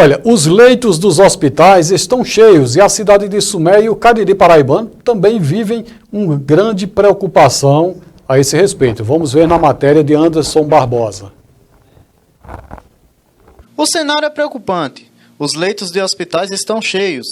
Olha, os leitos dos hospitais estão cheios e a cidade de Sumé e o Cariri paraibano também vivem uma grande preocupação a esse respeito. Vamos ver na matéria de Anderson Barbosa. O cenário é preocupante. Os leitos de hospitais estão cheios.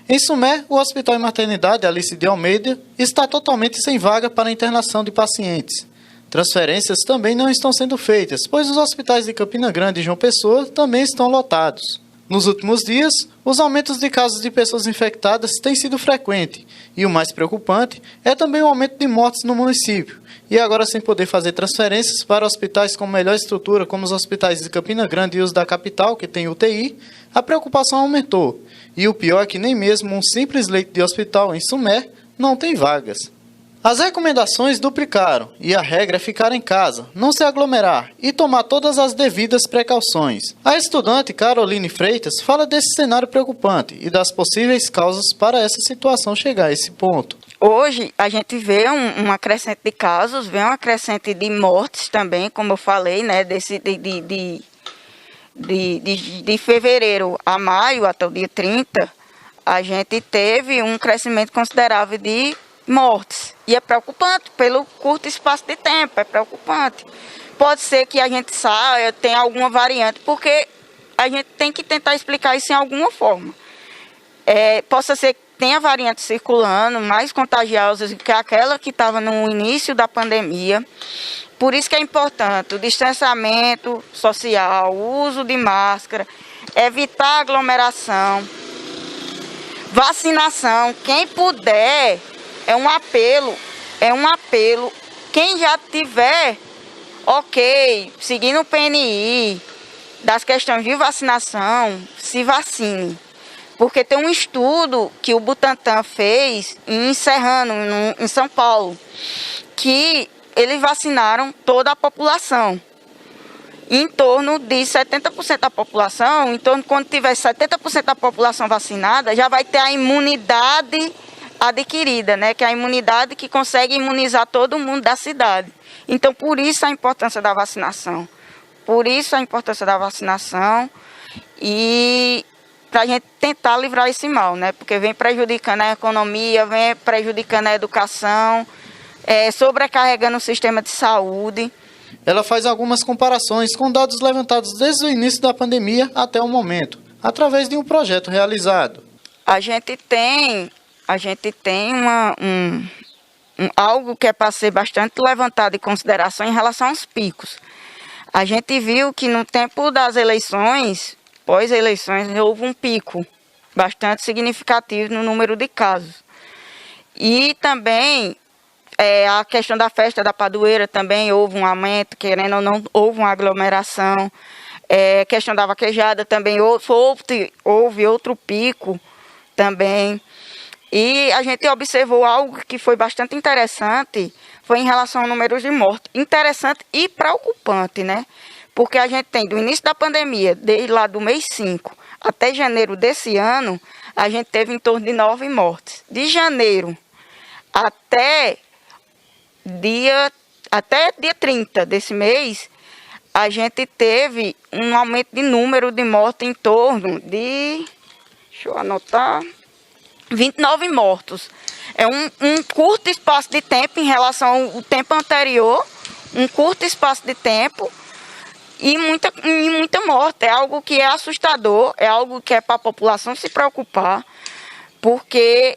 Em Sumé, o Hospital e Maternidade Alice de Almeida está totalmente sem vaga para a internação de pacientes. Transferências também não estão sendo feitas, pois os hospitais de Campina Grande e João Pessoa também estão lotados. Nos últimos dias, os aumentos de casos de pessoas infectadas têm sido frequentes, e o mais preocupante é também o aumento de mortes no município. E agora, sem poder fazer transferências para hospitais com melhor estrutura, como os hospitais de Campina Grande e os da capital, que tem UTI, a preocupação aumentou. E o pior é que nem mesmo um simples leito de hospital em Sumé não tem vagas. As recomendações duplicaram e a regra é ficar em casa, não se aglomerar e tomar todas as devidas precauções. A estudante Caroline Freitas fala desse cenário preocupante e das possíveis causas para essa situação chegar a esse ponto. Hoje a gente vê uma crescente de casos, vê uma crescente de mortes também, como eu falei, né, de fevereiro a maio, até o dia 30, a gente teve um crescimento considerável de mortes. E é preocupante pelo curto espaço de tempo, é preocupante. Pode ser que a gente saia, tenha alguma variante, porque a gente tem que tentar explicar isso em alguma forma. Possa ser que tenha variante circulando, mais contagiosas que aquela que estava no início da pandemia. Por isso que é importante o distanciamento social, o uso de máscara, evitar aglomeração, vacinação, quem puder. É um apelo. Quem já tiver, seguindo o PNI, das questões de vacinação, se vacine. Porque tem um estudo que o Butantan fez em Serrano, em São Paulo, que eles vacinaram toda a população. Em torno de 70% da população, quando tiver 70% da população vacinada, já vai ter a imunidade adquirida, né? Que é a imunidade que consegue imunizar todo mundo da cidade. Então, por isso a importância da vacinação. E para a gente tentar livrar esse mal, né? Porque vem prejudicando a economia, vem prejudicando a educação, sobrecarregando o sistema de saúde. Ela faz algumas comparações com dados levantados desde o início da pandemia até o momento, através de um projeto realizado. A gente tem algo que é para ser bastante levantado em consideração em relação aos picos. A gente viu que no tempo das eleições, pós-eleições, houve um pico bastante significativo no número de casos. E também a questão da festa da padroeira também houve um aumento, querendo ou não, houve uma aglomeração. A questão da vaquejada também houve outro pico também. E a gente observou algo que foi bastante interessante, foi em relação ao número de mortes. Interessante e preocupante, né? Porque a gente tem, do início da pandemia, desde lá do mês 5 até janeiro desse ano, a gente teve em torno de 9 mortes. De janeiro até dia 30 desse mês, a gente teve um aumento de número de mortes em torno de... Deixa eu anotar... 29 mortos. É um curto espaço de tempo em relação ao tempo anterior, um curto espaço de tempo e muita morte. É algo que é assustador, é algo que é para a população se preocupar, porque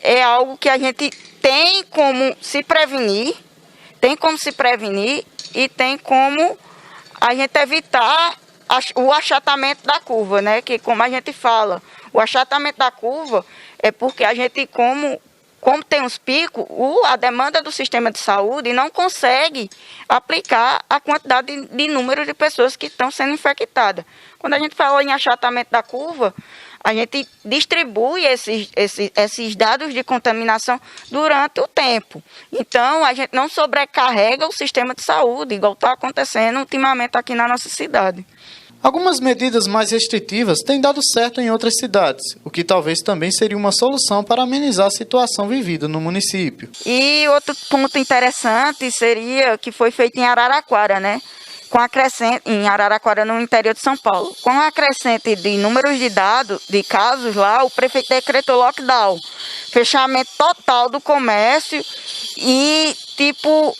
é algo que a gente tem como se prevenir e tem como a gente evitar o achatamento da curva, né? Que como a gente fala, o achatamento da curva é porque a gente, como tem os picos, a demanda do sistema de saúde não consegue aplicar a quantidade de número de pessoas que estão sendo infectadas. Quando a gente fala em achatamento da curva, a gente distribui esses dados de contaminação durante o tempo. Então, a gente não sobrecarrega o sistema de saúde, igual está acontecendo ultimamente aqui na nossa cidade. Algumas medidas mais restritivas têm dado certo em outras cidades, o que talvez também seria uma solução para amenizar a situação vivida no município. E outro ponto interessante seria que foi feito em Araraquara, né? com a crescente, em Araraquara, no interior de São Paulo, com a crescente de números de casos lá, o prefeito decretou lockdown, fechamento total do comércio e, tipo,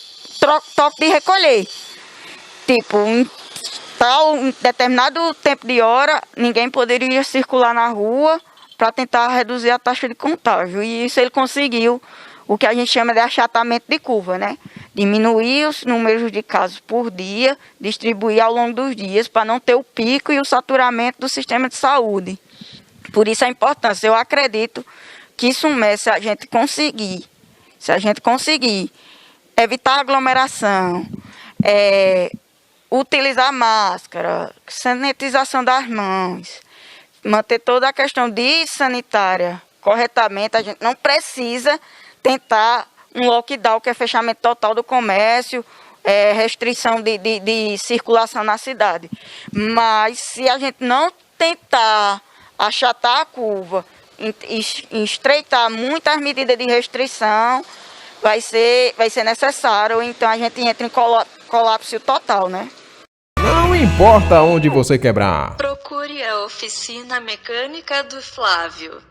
toque de recolher. Tipo, em determinado tempo de hora, ninguém poderia circular na rua para tentar reduzir a taxa de contágio. E isso ele conseguiu, o que a gente chama de achatamento de curva, né? Diminuir os números de casos por dia, distribuir ao longo dos dias para não ter o pico e o saturamento do sistema de saúde. Por isso a importância. Eu acredito que isso se a gente conseguir evitar aglomeração, utilizar máscara, sanitização das mãos, manter toda a questão de sanitária corretamente, a gente não precisa tentar um lockdown, que é fechamento total do comércio, restrição de circulação na cidade. Mas se a gente não tentar achatar a curva, estreitar muitas medidas de restrição, vai ser necessário, então a gente entra em colapso total, né? Não importa onde você quebrar. Procure a oficina mecânica do Flávio.